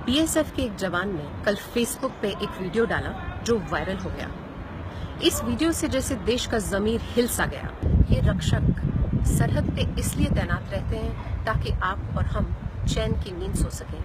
BSF के एक जवान ने कल फेसबुक पे एक वीडियो डाला जो वायरल हो गया। इस वीडियो से जैसे देश का जमीर हिल सा गया। ये रक्षक सरहद पे इसलिए तैनात रहते हैं ताकि आप और हम चैन की नींद सो सकें,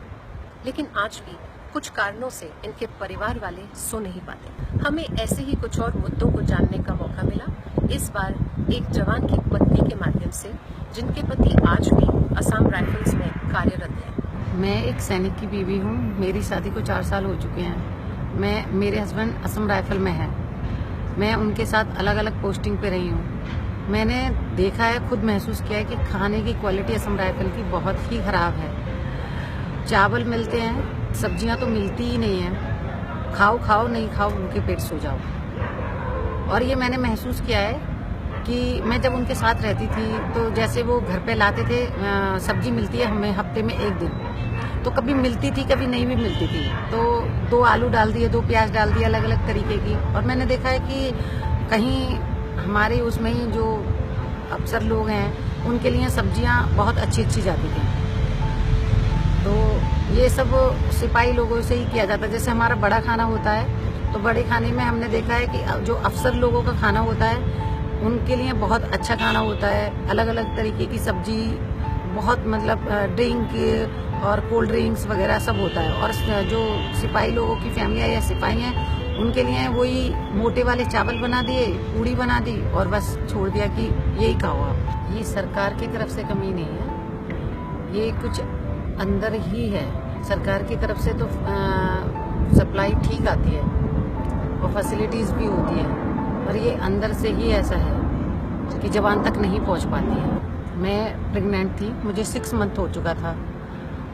लेकिन आज भी कुछ कारणों से इनके परिवार वाले सो नहीं पाते। हमें ऐसे ही कुछ और मुद्दों को जानने का मौका मिला, इस बार एक जवान की पत्नी के माध्यम से, जिनके पति आज भी असम राइफल्स में कार्यरत हैं। मैं एक सैनिक की बीवी हूँ। मेरी शादी को 4 साल हो चुके हैं। मेरे हस्बैंड असम राइफल में है। मैं उनके साथ अलग अलग पोस्टिंग पे रही हूँ। मैंने देखा है, खुद महसूस किया है कि खाने की क्वालिटी असम राइफल की बहुत ही खराब है। चावल मिलते हैं, सब्जियां तो मिलती ही नहीं है। खाओ खाओ, नहीं खाओ उनके पेट सो जाओ। और ये मैंने महसूस किया है कि मैं जब उनके साथ रहती थी तो जैसे वो घर पे लाते थे, सब्जी मिलती है हमें हफ्ते में 1 दिन, तो कभी मिलती थी कभी नहीं भी मिलती थी, तो 2 आलू डाल दिए, 2 प्याज डाल दिए, अलग अलग तरीके की। और मैंने देखा है कि कहीं हमारे उसमें ही जो अफसर लोग हैं उनके लिए सब्जियां बहुत अच्छी अच्छी जाती थी। तो ये सब सिपाही लोगों से ही किया जाता है। जैसे हमारा बड़ा खाना होता है तो बड़े खाने में हमने देखा है कि जो अफसर लोगों का खाना होता है उनके लिए बहुत अच्छा खाना होता है। अलग अलग तरीके की सब्जी, बहुत मतलब ड्रिंक और कोल्ड ड्रिंक्स वगैरह सब होता है। और जो सिपाही लोगों की फैमिलियाँ या सिपाही हैं उनके लिए वही मोटे वाले चावल बना दिए, पूड़ी बना दी और बस छोड़ दिया कि यही खाओ आप। ये सरकार की तरफ से कमी नहीं है, ये कुछ अंदर ही है। सरकार की तरफ से तो सप्लाई ठीक आती है और फैसिलिटीज़ भी होती है, और ये अंदर से ही ऐसा है कि जवान तक नहीं पहुंच पाती है। मैं प्रेग्नेंट थी, मुझे 6 मंथ हो चुका था।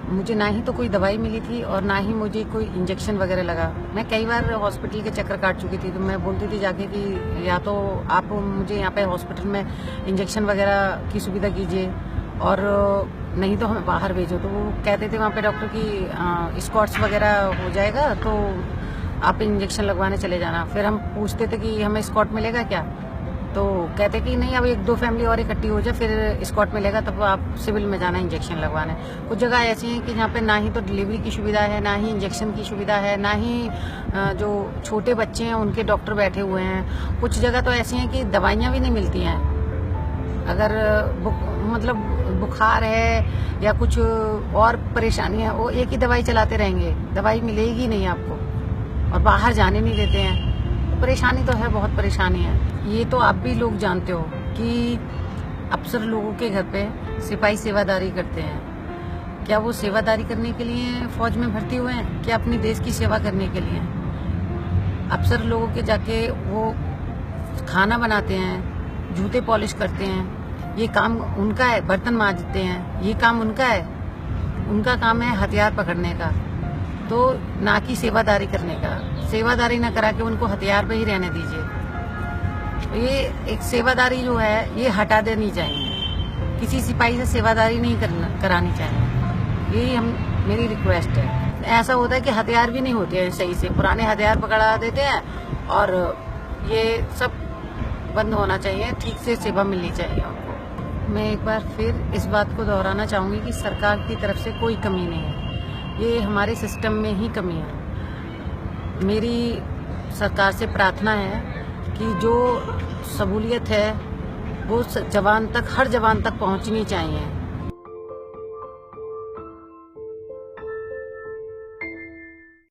मुझे ना ही तो कोई दवाई मिली थी और ना ही मुझे कोई इंजेक्शन वगैरह लगा। मैं कई बार हॉस्पिटल के चक्कर काट चुकी थी, तो मैं बोलती थी जाके कि या तो आप मुझे यहाँ पे हॉस्पिटल में इंजेक्शन वगैरह की सुविधा कीजिए और नहीं तो हमें बाहर भेजो। तो वो कहते थे वहाँ पे डॉक्टर की स्कॉट्स वगैरह हो जाएगा तो आप इंजेक्शन लगवाने चले जाना। फिर हम पूछते थे कि हमें स्कॉट मिलेगा क्या, तो कहते कि नहीं, अब 1-2 फैमिली और इकट्ठी हो जाए फिर स्कॉट मिलेगा, तब आप सिविल में जाना इंजेक्शन लगवाने। कुछ जगह ऐसी हैं कि जहाँ पे ना ही तो डिलीवरी की सुविधा है, ना ही इंजेक्शन की सुविधा है, ना ही जो छोटे बच्चे हैं उनके डॉक्टर बैठे हुए हैं। कुछ जगह तो ऐसी हैं कि दवाइयाँ भी नहीं मिलती हैं। अगर मतलब बुखार है या कुछ और परेशानी है, वो एक ही दवाई चलाते रहेंगे, दवाई मिलेगी नहीं आपको, और बाहर जाने नहीं देते हैं। परेशानी तो है, बहुत परेशानी है। ये तो आप भी लोग जानते हो कि अफसर लोगों के घर पे सिपाही सेवादारी करते हैं। क्या वो सेवादारी करने के लिए फौज में भर्ती हुए हैं, क्या अपने देश की सेवा करने के लिए? अफसर लोगों के जाके वो खाना बनाते हैं, जूते पॉलिश करते हैं, ये काम उनका है। बर्तन मांजते हैं, ये काम उनका है। उनका काम है हथियार पकड़ने का, तो ना कि सेवादारी करने का। सेवादारी ना करा के उनको हथियार पे ही रहने दीजिए। ये एक सेवादारी जो है ये हटा देनी चाहिए। किसी सिपाही से सेवादारी नहीं करानी चाहिए। यही मेरी रिक्वेस्ट है। ऐसा होता है कि हथियार भी नहीं होते हैं सही से, पुराने हथियार पकड़ा देते हैं, और ये सब बंद होना चाहिए। ठीक से सेवा मिलनी चाहिए उनको। मैं एक बार फिर इस बात को दोहराना चाहूँगी कि सरकार की तरफ से कोई कमी नहीं है, ये हमारे सिस्टम में ही कमी है। मेरी सरकार से प्रार्थना है कि जो सहूलियत है वो जवान तक, हर जवान तक पहुंचनी चाहिए।